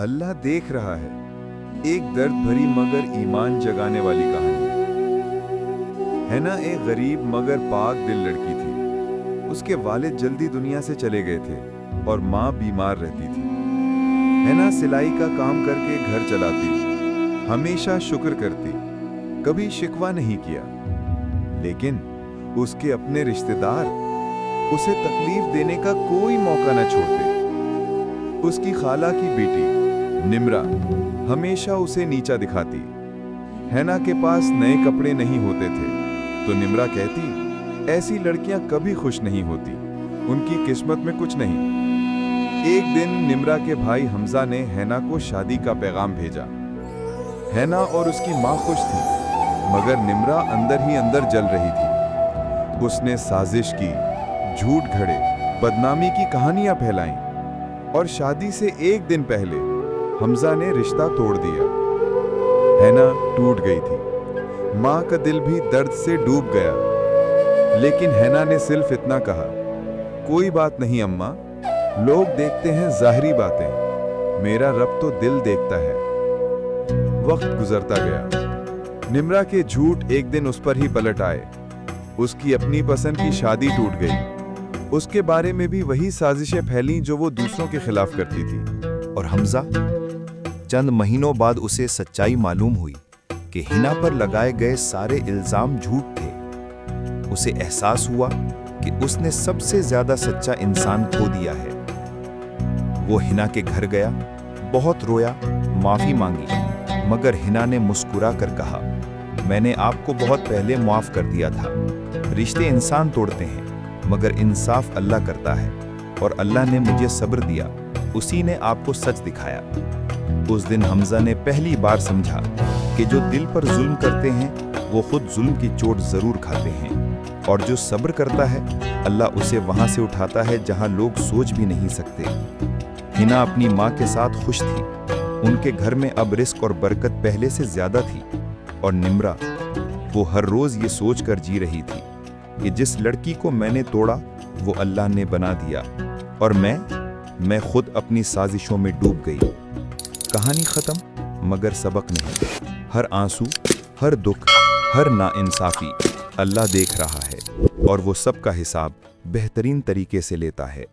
अल्लाह देख रहा है। एक दर्द भरी मगर ईमान जगाने वाली कहानी है ना। एक गरीब मगर पाक दिल लड़की थी। उसके वालिद जल्दी दुनिया से चले गए थे और माँ बीमार रहती थी। है ना, सिलाई का काम करके घर चलाती, हमेशा शुक्र करती, कभी शिकवा नहीं किया। लेकिन उसके अपने रिश्तेदार उसे तकलीफ देने का कोई मौका न छोड़ते। उसकी खाला की बेटी निम्रा हमेशा उसे नीचा दिखाती। हैना के पास नए कपड़े नहीं होते थे तो निम्रा कहती, ऐसी लड़कियां कभी खुश नहीं होती, उनकी किस्मत में कुछ नहीं। एक दिन निम्रा के भाई हमजा ने हैना को शादी का पैगाम भेजा। हैना और उसकी माँ खुश थी, मगर निम्रा अंदर ही अंदर जल रही थी। उसने साजिश की, झूठ घड़े, बदनामी की कहानियां फैलाईं और शादी से एक दिन पहले हमजा ने रिश्ता तोड़ दिया। हैना टूट गई थी, माँ का दिल भी दर्द से डूब गया। लेकिन हैना ने सिर्फ इतना कहा, कोई बात नहीं अम्मा, लोग देखते हैं ज़ाहिरी बातें, मेरा रब तो दिल देखता है। वक्त गुजरता गया। निम्रा के झूठ एक दिन उस पर ही पलट आए। उसकी अपनी पसंद की शादी टूट गई। उसके बारे में भी वही साजिशें फैलीं जो वो दूसरों के खिलाफ करती थी। और हमजा, चंद महीनों बाद उसे सच्चाई मालूम हुई कि हिना पर लगाए गए सारे इल्जाम झूठ थे। उसे एहसास हुआ कि उसने सबसे ज्यादा सच्चा इंसान खो दिया है। वो हिना के घर गया, बहुत रोया, माफी मांगी, मगर हिना ने मुस्कुरा कर कहा, मैंने आपको बहुत पहले माफ कर दिया था। रिश्ते इंसान तोड़ते हैं, मगर इंसाफ अल्लाह करता है, और अल्लाह ने मुझे सब्र दिया, उसी ने आपको सच दिखाया। उस दिन हमजा ने पहली बार समझा कि जो दिल पर जुल्म करते हैं वो खुद जुल्म की चोट जरूर खाते हैं, और जो सब्र करता है अल्लाह उसे वहां से उठाता है जहां लोग सोच भी नहीं सकते। हिना अपनी माँ के साथ खुश थी। उनके घर में अब रिस्क और बरकत पहले से ज्यादा थी। और निम्रा, वो हर रोज ये सोच कर जी रही थी कि जिस लड़की को मैंने तोड़ा वो अल्लाह ने बना दिया, और मैं खुद अपनी साजिशों में डूब गई। कहानी खत्म, मगर सबक नहीं। हर आंसू, हर दुख, हर नाइंसाफी अल्लाह देख रहा है, और वो सब का हिसाब बेहतरीन तरीके से लेता है।